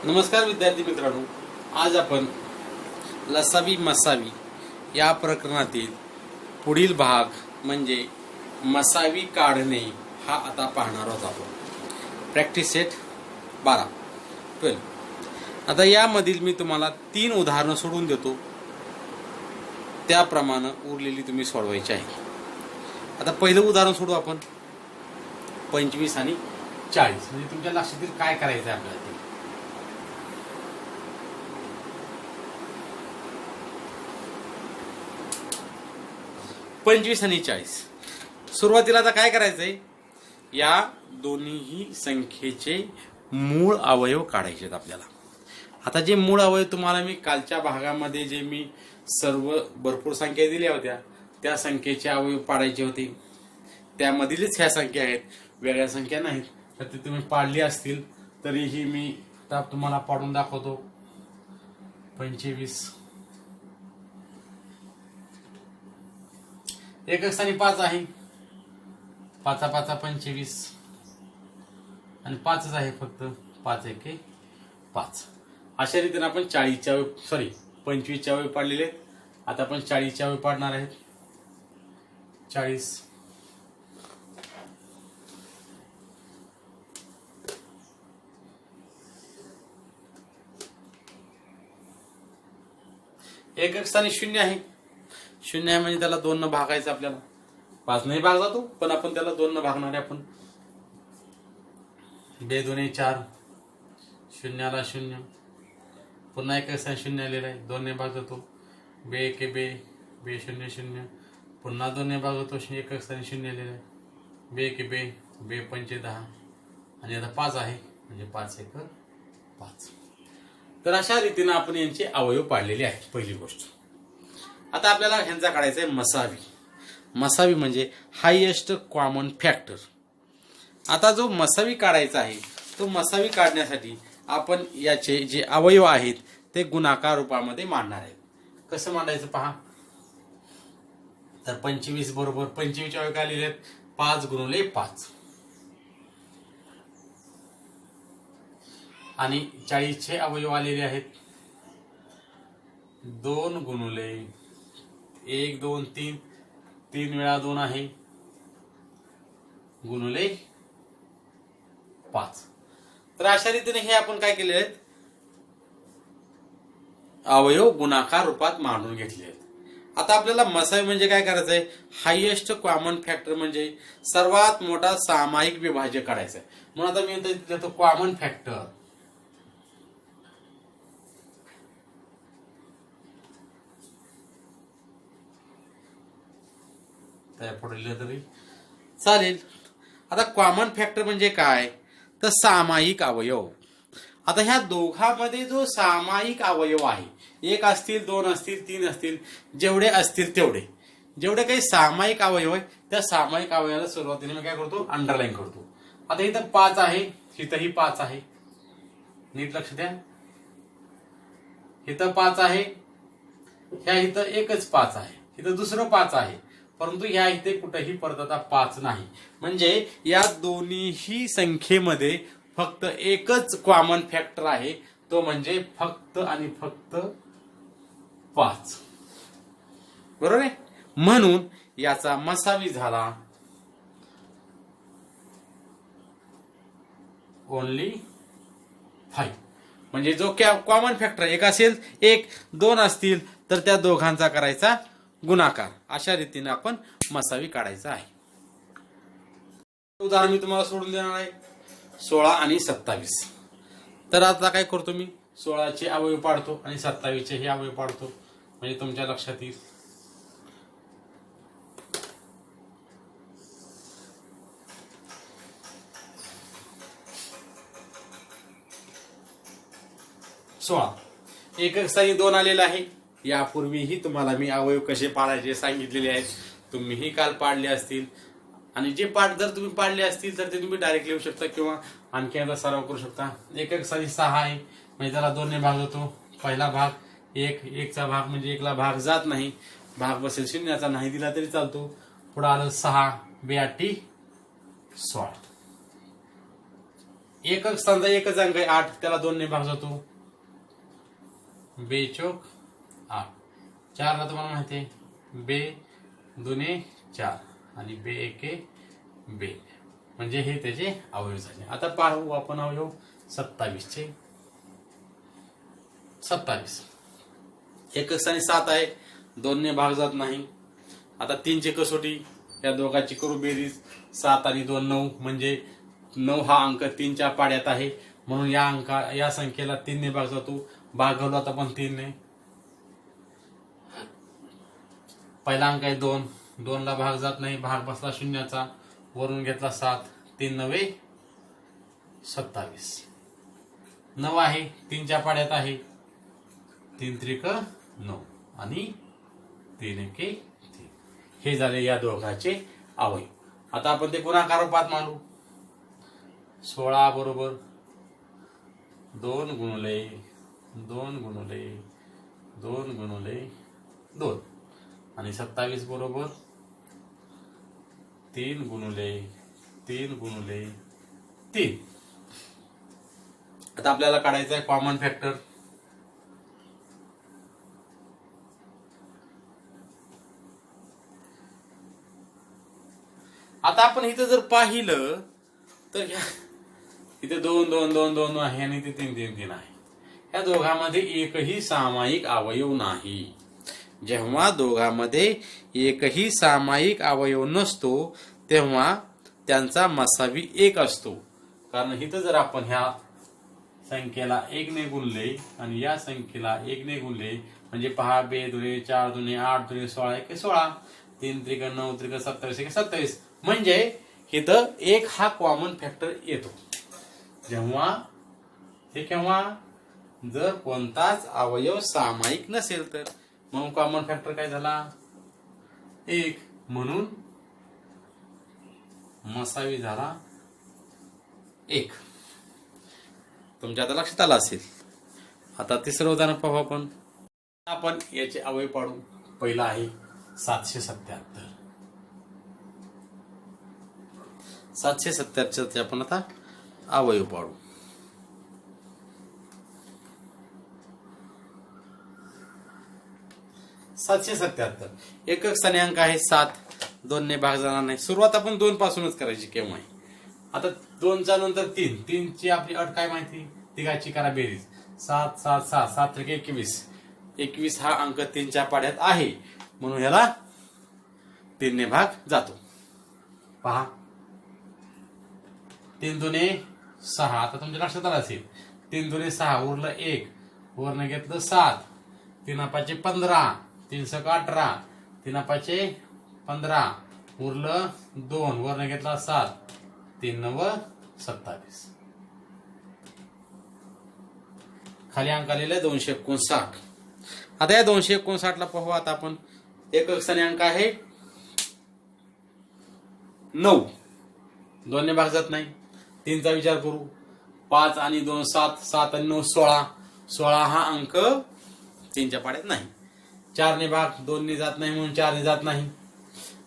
नमस्कार विद्यार्थी मित्रांनो, आज आपण लसावी मसावी या प्रकरणातील पुढील भाग म्हणजे मसावी काढणे हा आता पाहणार आहोत आपण। प्रॅक्टिस सेट 12 आता यामधील मी तुम्हाला 3 उदाहरणं सोडून देतो, त्याप्रमाणे उरलेली तुम्ही सोडवायची आहे। आता पहिलं उदाहरण सोडू आपण 25 आणि 40, म्हणजे तुमच्या लक्षात येईल काय करायचं आहे आपल्याला। 25 आणि 40 सुरुवातीला आता काय करायचंय, या दोन्ही संख्येचे मूळ अवयव काढायचे आहेत आपल्याला। आता जे मूळ अवयव तुम्हाला मी कालच्या भागामध्ये जे मी सर्व भरपूर संख्या दिल्या होत्या त्या संख्येचे अवयव पाडायचे होते, त्यामधीलच ह्या संख्या आहेत, वेगळ्या संख्या नाहीत। तर ते तुम्ही पाडली असतील तरीही मी तुम्हाला पाडून दाखवतो। 25 एक स्थानी 5 आहे, 5 5 25 आणि 5च आहे फक्त, 5 1 5। अशा रीतीने आपण 25च्या अवयव पाडलेले आहेत। आता आपण 40च्या अवयव पाडणार आहेत। 40 एक स्थानी 0 आहे, 0 आहे म्हणजे त्याला 2 न भागायचं आपल्याला। 5 नाही भाग जातो पण आपण त्याला 2 न भागणार आहे आपण। 2 2 4, 0ला 0, पुन्हा एक स्थानी 0 आलेला आहे, 2 ने भाग जातो। 2 1 2, 2 0 0, पुन्हा 2 ने भाग जातो, एक स्थानी 0 आलेला आहे। 2 1 2, 2 5 10 आणि आता 5 आहे म्हणजे 5 1 5। तर अशा रीतीने आपण यांचे अवयव पाडलेले आहेत। पहिली गोष्ट आता आपल्याला ह्यांचा काढायचा आहे मसावी। मसावी म्हणजे हायेस्ट कॉमन फॅक्टर। आता जो मसावी काढायचा आहे तो मसावी काढण्यासाठी आपण याचे जे अवयव आहेत ते गुणाकार रूपामध्ये मांडणार आहेत। कसं मांडायचं पहा, तर 25 बरोबर 25चे अवयव काय लिहिले आहेत, 5 गुणिले 5 आणि 40चे अवयव आलेले आहेत 2 गुणिले 1 2 3, 3 वेळा 2 आहे गुणिले 5। तर अशा रीतीने हे आपण काय केले आहेत, अवयव गुणाकार रूपात मांडून घेतले आहेत। आता आपल्याला मसावी म्हणजे काय करायचं आहे, हायेस्ट कॉमन फॅक्टर म्हणजे सर्वात मोठा सामायिक विभाज्य काढायचा आहे। म्हणून आता मी देतो कॉमन फॅक्टर। पुढे लिहिलं तरी चालेल। आता कॉमन फॅक्टर म्हणजे काय, तर सामायिक अवयव। आता ह्या दोघांमध्ये जो सामायिक अवयव आहे, 1 असतील 2 असतील 3 असतील, जेवढे असतील तेवढे, जेवढे काही सामायिक अवयव आहे त्या सामायिक अवयवाला सुरुवातीला मी काय करतो, अंडरलाईन करतो। आता इथं 5 आहे, इथंही 5 आहे, नीट लक्ष द्या। इथं 5 आहे, ह्या इथं एकच 5 आहे, इथं दुसरं 5 आहे, परंतु ह्या इथे कुठेही परत आता 5 नाही। म्हणजे या दोन्ही संख्येमध्ये फक्त एकच कॉमन फॅक्टर आहे, तो म्हणजे फक्त आणि फक्त 5, बरोबर आहे। म्हणून याचा मसावी झाला ओनली 5। म्हणजे जो कॉमन फॅक्टर एक असेल, 1 2 असतील तर त्या दोघांचा करायचा गुणाकार। अशा रीतीने आपण मसावी काढायचा आहे। उदाहरण मी तुम्हाला सोडून देणार आहे 16 आणि 27। तर आता काय करतो, मी 16चे अवयव पाडतो आणि 27चे हे अवयव पाडतो, म्हणजे तुमच्या लक्षात येईल। एक स्थानी 2 आलेला आहे। यापूर्वीही तुम्हाला मी अवयव कसे पाडायचे सांगितलेले आहेत, तुम्हीही काल पाडले असतील आणि जे जर तुम्ही पाडले असतील तर ते तुम्ही डायरेक्ट लिहू शकता किंवा आणखी एकदा सराव करू शकता। एक स्थानी 6 आहे म्हणजे त्याला 2 ने भाग होतो। पहिला भाग 1 चा भाग म्हणजे 1 ला भाग जात नाही, भाग बसेल 0चा, नाही दिला तरी चालतो। पुढे आलं 6 2 8 16, एकक स्थानचा एकच अंक आहे 8, त्याला 2 ने भाग जातो, बे चौक 8. 4 ला तुम्हाला माहिती आहे बे दुने 4 आणि बे एके बे, म्हणजे हे त्याचे अवयव झाले. आता पाहू आपण अवयव 27 चे. 27 एकक स्थानी 7 आहे, 2 ने भाग जात नाही. आता 3 ची कसोटी, या दोघांची करू बेरीज. 7 आणि 2 9, म्हणजे 9 हा अंक 3 च्या पाड्यात आहे, म्हणून या संख्येला 3 ने भाग जातो. भाग घालू आता पण 3 ने. पहिला अंक आहे 2, 2 ला भाग जात नाही, भाग बसला शून्याचा, वरून घेतला 7, 3 9 27. 9 आहे 3 च्या पाड्यात आहे, 3 त्रिक 9 आणि 3 एके 3. हे झाले या दोघांचे अवयव. आता आपण ते गुणाकार रूपात मांडू. 16 बरोबर 2 गुणुले 2 गुणुले 2 गुणुले 2 आणि 27 बरोबर 3 गुणुले 3 गुणुले 3. आता आपल्याला काढायचा आहे कॉमन फॅक्टर. आता आपण इथं जर पाहिलं तर इथे 2 2 2 2 आहे आणि इथे 3 3 3 आहे. या दोघांमध्ये एकही सामायिक अवयव नाही. जेव्हा दोघांमध्ये एकही सामायिक अवयव नसतो तेव्हा त्यांचा मसावी 1 असतो. कारण इथं जर आपण ह्या संख्येला 1 ने गुणले आणि या संख्येला 1 ने गुणले, म्हणजे पहा बे दुने 4 दुने 8 दुने 16 एके 16, 3 त्रिक 9 त्रिक 27 एके 27, म्हणजे इथं 1 हा कॉमन फॅक्टर येतो. केव्हा जर कोणताच अवयव सामायिक नसेल तर. म्हणून कॉमन फॅक्टर काय झाला 1, म्हणून मसावी झाला 1. तुमच्या आता लक्षात आलं असेल. आता तिसरं उदाहरण पाहू आपण. आपण याचे अवयव पाडू. पहिला आहे 777. 777 आपण आता अवयव पाडू. एकक स्थानी अंक आहे 7, 2 ने भाग जाणार नाही. सुरुवात आपण 2 पासूनच करायची केव्हा. आता 2 च्या नंतर 3, 3 ची आपली अट काय माहिती, तिघाची करा बेरीज. 7 7 7 7 त्रिक 21, 21 हा अंक 3 च्या पाड्यात आहे, म्हणून ह्याला 3 ने भाग जातो. पहा 3 दुने 6. आता तुमच्या लक्षात आलं असेल 3 दुने 6, उरलं 1, वरनं घेतलं 7, 3 पाचे 15, 3 सक 18, 3 पाचे 15, उरलं 2, वरनं घेतला 7, 3 9 27. खाली अंक आलेला आहे 259. आता या 259 ला पाहू. आता आपण एकक स्थानी अंक आहे 9, 2 ने भाग जात नाही. 3 चा विचार करू. 5 आणि 2 7, 7 आणि 9 16, 16 हा अंक 3 च्या पाड्यात नाही. 4 ने भाग 2 ने जात नाही, म्हणून 4 ने जात नाही.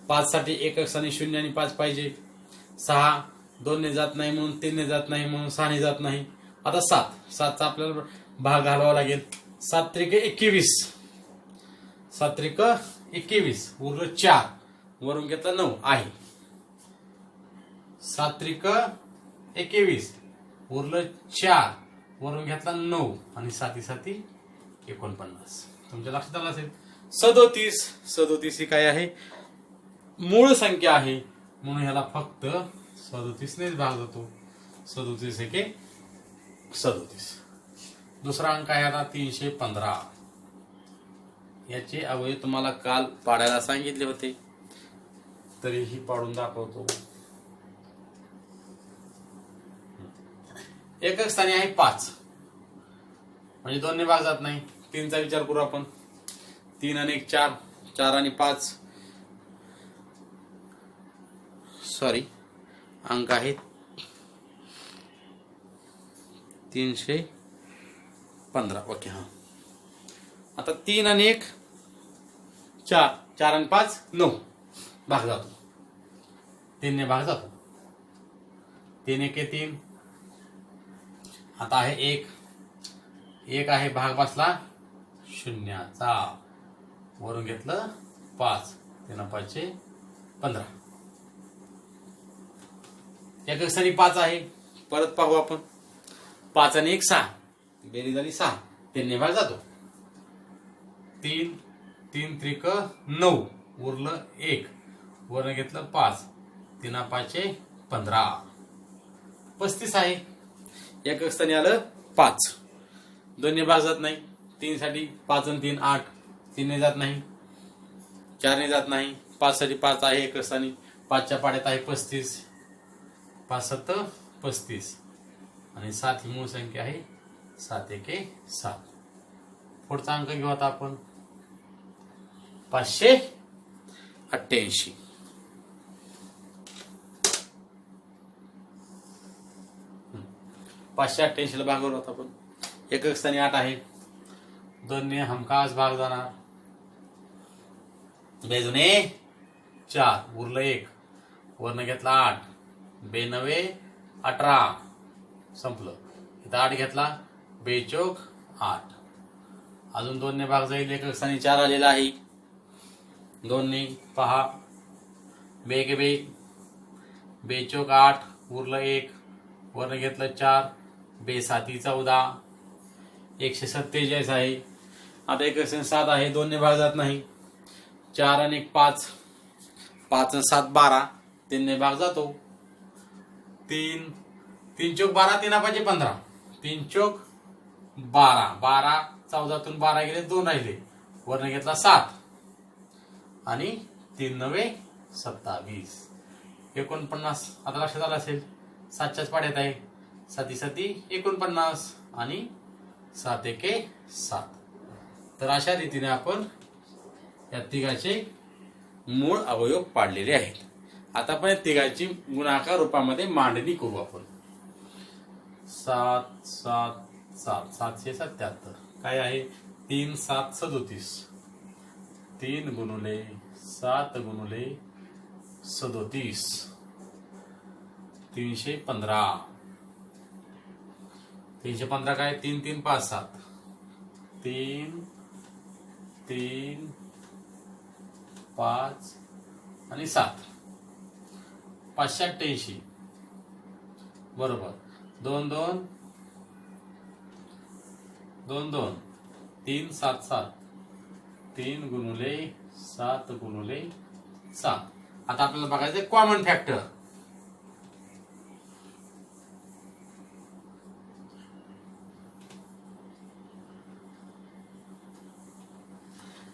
5 साठी एकक स्थानी 0 आणि 5 पाहिजे. 6 2 ने जात नाही, म्हणून 3 ने जात नाही, म्हणून 6 ने जात नाही. आता 7 चा आपल्याला भाग घालावा लागेल. 7 त्रिक 21, 7 त्रिक 21, उरलं 4, वरून घेतला 9 आहे. 7 त्रिक 21, उरलं 4, वरून घेतला 9 आणि 7 7 49. तुमच्या लक्षात आलं असेल. 37 ही काय आहे, मूळ संख्या आहे, म्हणून ह्याला फक्त 37 नेच भाग जातो. 37 एके 37. दुसरा अंक आहे आता 315. याचे अवयव तुम्हाला काल पाडायला सांगितले होते, तरीही पाडून दाखवतो. एकक स्थानी आहे 5, म्हणजे 2 ने भाग जात नाही. 3 चा विचार करू आपण. 3 आणि 1 4, 4 आणि 5 अंक आहेत 315. ओके. हा आता 3 आणि 1 4, 4 आणि 5 9, भाग जातो. 3 ने भाग जातो. 3 एके 3, आता आहे 1, 1 आहे भाग बसला शून्याचा, वरून घेतलं 5, 3 5 15. एकक स्थानी 5 आहे. परत पाहू आपण. 5 आणि 1 6, बेरीज झाली 6, 3 ने भाग जातो. 3 3 त्रिक 9, उरलं 1, वरून घेतलं 5, 3 5 15, 35 आहे. एकक स्थानी आलं 5, 2 ने भाग जात नाही. 3 साठी 5 आणि 3 8, 3 ने जात नाही, 4 ने जात नाही. 5 साठी 5 आहे एकक स्थानी, 5च्या पाड्यात आहे 35, 5 7 35, आणि 7 ही मूळ संख्या आहे. 7 1 7. पुढचा अंक घेऊ आता आपण. 588. ला भागवलं होतं आपण. एकक स्थानी 8 आहे. 2 ने हमखास भाग जाणार. बेजुने 4, उरलं 1, वरनं घेतला 8, 2 9 18, संपलं. इथं 8 घेतला, 2 चौक 8. अजून 2 ने भाग जाईल. एकक स्थानी 4 आलेला आहे. 2 ने पहा, 2 के 2, 2 चौक 8, उरलं 1, वरनं घेतलं 4, 2 7 14, 147 आहे. आता एकक स्थानी 7 आहे. 2 ने भाग जात नाही. 4 आणि 1 5, 5 आणि 7 12, 3 ने भाग जातो. 3 3 चौक 12, 3 5 15, 3 चौक 12, 12 14तून 12 गेले, 2 राहिले, वरनं घेतला 7, आणि 3 9 27, 49. आता लक्षात आलं असेल, 7च्याच पाड्यात आहे. 7 7 49, आणि 7 1 7. तर अशा रीतीने आपण या तिघाचे मूळ अवयव पाडलेले आहेत. आता आपण या तिघाची गुणाकार रूपामध्ये मांडणी करू आपण. 7 7 7, 777. काय आहे? 3 7 37, 3 गुणुले 7 गुणुले 37, 315. 315 काय? 3 3 5 7, 3 3 5 आणि 7, 588. बरोबर. 2 2 2 2, 3 7 7, 3 गुणुले 7 गुणुले 7. आता आपल्याला बघायचं कॉमन फॅक्टर.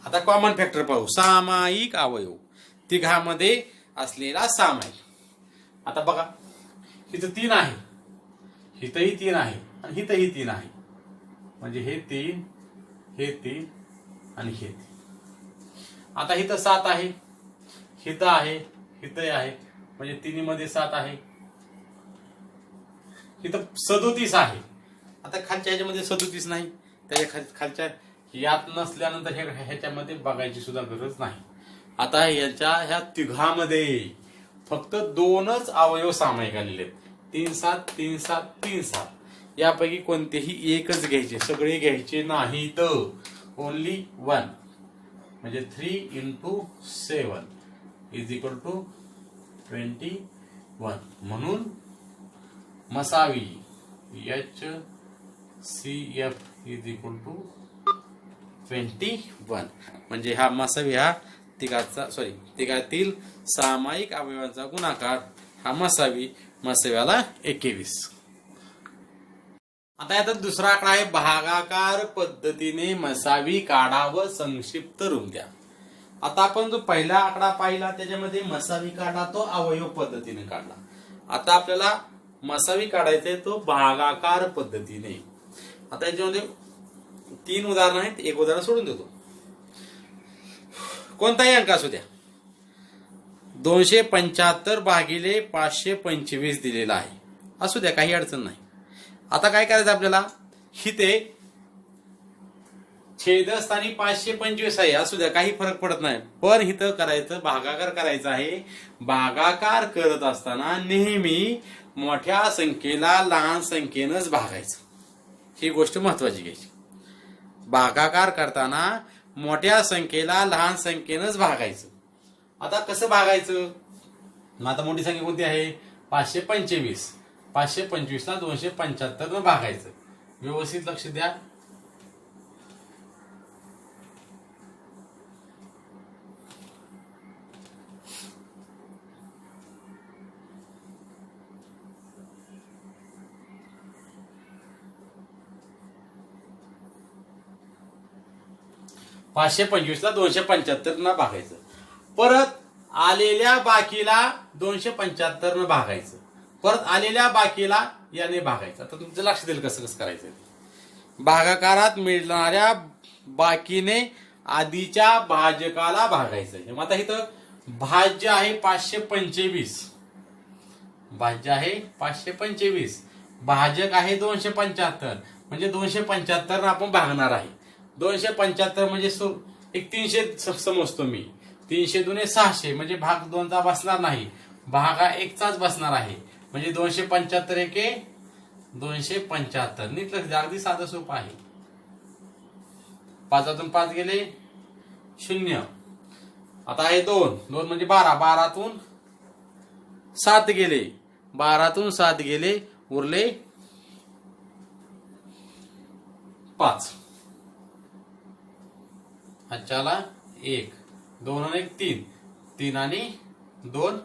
आता कॉमन फॅक्टर पाहू. सामायिक अवयव, तिघामध्ये असलेला सामायिक. आता बघा, इथं 3 आहे, इथंही 3 आहे, आणि इथंही 3 आहे. म्हणजे हे 3, हे 3, आणि हे 3. आता इथं 7 आहे, इथं आहे, इथंही आहे, म्हणजे 3 मध्ये 7 आहे. इथं 37 आहे. आता खालच्या ह्याच्यामध्ये 37 नाही, त्याच्या खालच्या यात नसल्यानंतर ह्याच्यामध्ये बघायची सुद्धा गरज नाही. आता ह्या तिघामध्ये फक्त 2च अवयव सामायिक आलेले आहेत. 3 7 3 7 3 7. यापैकी कोणतेही एकच घ्यायचे, सगळे घ्यायचे नाहीत. ओनली 1. म्हणजे 3 × 7 = 21. म्हणून मसावी HCF = 21. म्हणजे हा मसावी हा तिघातील सामायिक अवयवांचा गुणाकार हा मसाव्याला 21. आता यात दुसरा आकडा आहे. भागाकार पद्धतीने मसावी काढा व संक्षिप्त रूप द्या. आता आपण जो पहिला आकडा पाहिला त्याच्यामध्ये मसावी काढा तो अवयव पद्धतीने काढला. आता आपल्याला मसावी काढायचे तो भागाकार पद्धतीने. आता याच्यामध्ये 3 उदाहरण आहेत, एक उदाहरण सोडून देतो. कोणताही अंक असू द्या. 275 भागिले 525 दिलेला आहे, असू द्या, काही अडचण नाही. आता काय करायचं आपल्याला, इथे छेदस्थानी 525 आहे, असू द्या, काही फरक पडत नाही. पण इथं करायचं भागाकार करायचा आहे. भागाकार करत असताना नेहमी मोठ्या संख्येला लहान संख्येनंच भागायचं. ही गोष्ट महत्वाची घ्यायची. भागाकार करताना मोठ्या संख्येला लहान संख्येनंच भागायचं. आता कसं भागायचं? आता मोठी संख्या कोणती आहे? 525. 525ला 275 न भागायचं. व्यवस्थित लक्ष द्या. पाचशे 525ला 275 न भागायचं. परत आलेल्या बाकीला 275 न भागायचं. परत आलेल्या बाकीला याने भागायचं. आता तुमचं लक्ष देईल कसं कसं करायचं. भागाकारात मिळणाऱ्या बाकीने आधीच्या भाजकाला भागायचं. मग आता इथं भाज्य आहे 525. भाज्य आहे 525. भाजक आहे 275. म्हणजे 275 आपण भागणार आहे. 275 म्हणजे एक 300 समजतो मी. 300 दुने 600 म्हणजे भाग 2चा बसणार नाही, भागा 1चाच बसणार आहे. म्हणजे 275 एके 275. नीट लक्ष द्या, अगदी साधं सोपं आहे. 5 5 गेले 0. आता आहे 2 म्हणजे 12. 12 7 गेले. 12 7 गेले, उरले 5. अच्छाला 1 2 आणि 1 3. 3 आणि 2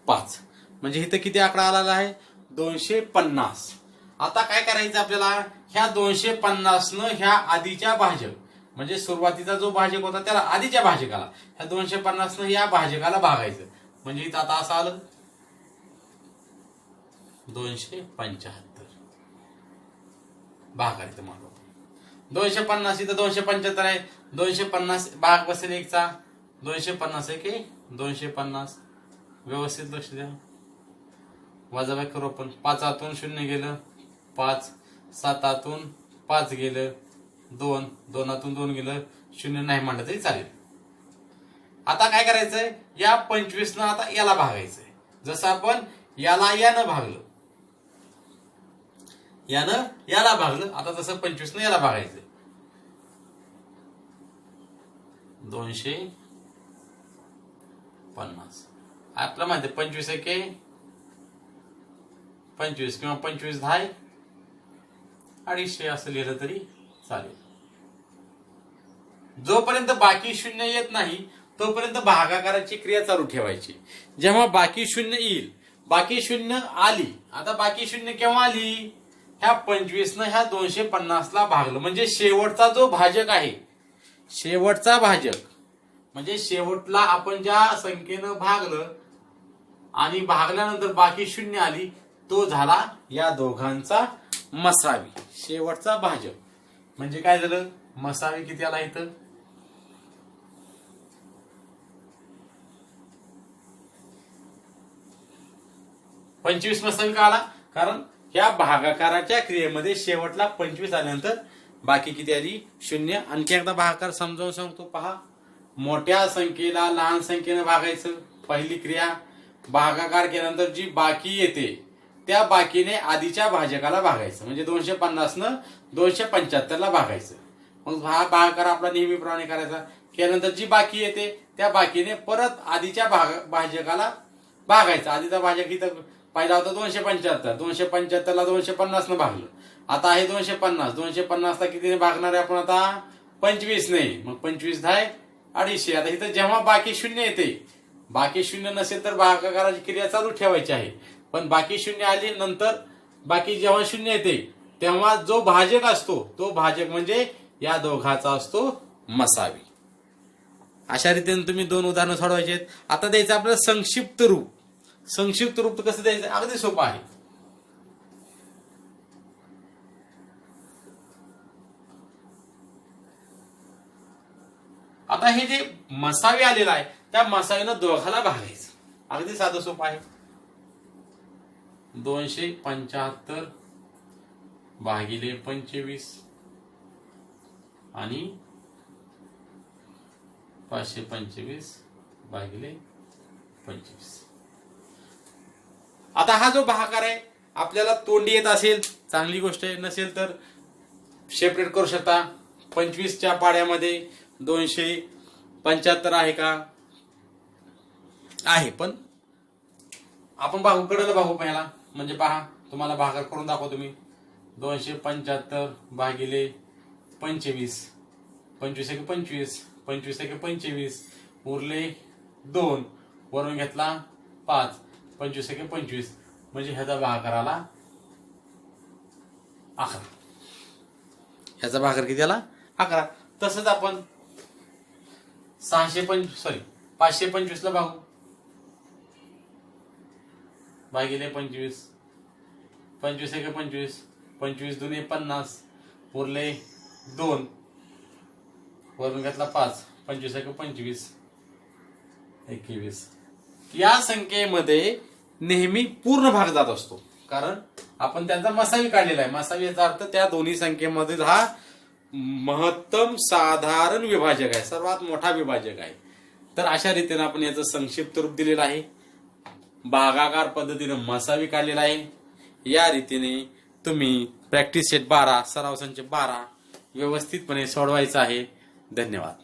5. म्हणजे इथं किती आकडा आलेला आहे? 250. आता काय करायचं आपल्याला? ह्या 250 न ह्या आधीच्या भाजक म्हणजे सुरुवातीचा जो भाजक होता त्याला आधीच्या भाजकाला ह्या 250 न या भाजकाला भागायचं. म्हणजे इथं आता असं आलं 275 भागायचं. मला 250 इथं 275 आहे. 250 भाग बसेल 1चा. 250 एके 250. व्यवस्थित लक्ष द्या. वजाबाकी करू आपण. 5 0 गेलं 5. 7 5 गेलं 2. 2 2 गेलं 0 नाही म्हणलं तरी चालेल. आता काय करायचंय? या 25 न आता याला भागायचंय. जसं आपण याला यानं भागलं, यानं याला भागलं. आता तसं 25 न याला भागायचं. 250. आपल्याला माहिती 25 एके 25 किंवा 25 10 250 असं लिहिलं तरी चालेल. जोपर्यंत बाकी 0 येत नाही तोपर्यंत भागाकाराची क्रिया चालू ठेवायची. जेव्हा बाकी 0 येईल, बाकी 0 आली. आता बाकी 0 केव्हा आली? ह्या 25 न ह्या 250 ला भागलं. म्हणजे शेवटचा जो भाजक आहे, शेवटचा भाजक म्हणजे शेवटला आपण ज्या संख्येनं भागलं आणि भागल्यानंतर बाकी 0 आली, तो झाला या दोघांचा मसावी. शेवटचा भाजक म्हणजे काय झालं? मसावी किती आला इथं? 25 मसावी का आला? कारण या भागाकाराच्या क्रियेमध्ये शेवटला 25 आल्यानंतर बाकी किती आली? 0. आणखी एकदा भागाकार समजावून सांगतो पहा. मोठ्या संख्येला लहान संख्येने भागायचं. पहिली क्रिया. भागाकार केल्यानंतर जी बाकी येते त्या बाकीने आधीच्या भाजकाला भागायचं. म्हणजे 250 न 275 ला भागायचं. मग हा भागाकार आपला नेहमीप्रमाणे करायचा. केल्यानंतर जी बाकी येते त्या बाकीने परत आधीच्या भाजकाला भागायचं. आधीचा भाजक इथं पहिला होता 275. 275 ला 250 न भागलं. आता आहे 250. 250 ला कितीने भागणार आहे आपण आता? 25 नाही. मग 25 10 250. आता इथं जेव्हा बाकी 0 येते, बाकी 0 नसेल तर भागाकाराची क्रिया चालू ठेवायची आहे. पण बाकी 0 आली नंतर बाकी जेव्हा 0 येते तेव्हा जो भाजक असतो तो भाजक म्हणजे या दोघाचा असतो मसावी. अशा रीतीने तुम्ही 2 उदाहरणं सोडवायची आहेत. आता द्यायचं आपल्याला संक्षिप्त रूप. संक्षिप्त रूप कसं द्यायचं? अगदी सोपं आहे. आता हे जे मसावी आलेला आहे त्या मसावीनं दोघाला भागायचं. अगदी साधं सोपं आहे. 275 भागिले 25 आणि 525 भागिले 25. आता हा जो भागाकार आहे आपल्याला तोंडी येत असेल चांगली गोष्ट आहे, नसेल तर सेपरेट करू शकता. 25च्या पाड्यामध्ये 275 आहे का? आहे, पण आपण बाहू कडलं बाहू पहिला, म्हणजे पहा तुम्हाला भागाकार करून दाखवतो मी. 275 भागिले 25, 25 एके 25, 25 एके 25, उरले 2, वरून घेतला 5, 25 एके 25, म्हणजे ह्याचा भागाकार आला 11. ह्याचा भागाकार किती आला? 11. तसंच आपण 525 ला भागू, भागिले 25, 25 एके 25, 25 दुने 50, उरले 2, वरून घेतला 5, 25 एके 25, 21. या संख्येमध्ये नेहमी पूर्ण भाग जात असतो, कारण आपण त्यांचा मसावी काढलेला आहे. मसावी याचा अर्थ त्या दोन्ही संख्येमधील हा महत्तम साधारण विभाजक आहे, सर्वात मोठा विभाजक आहे. तर अशा रीतीने आपण याचं संक्षिप्त रूप दिलेलं आहे. भागाकार पद्धतीने मसावी काढलेला आहे. या रीतीने तुम्ही प्रॅक्टिस सेट 12 सराव संच 12 व्यवस्थितपणे सोडवायचा आहे. धन्यवाद.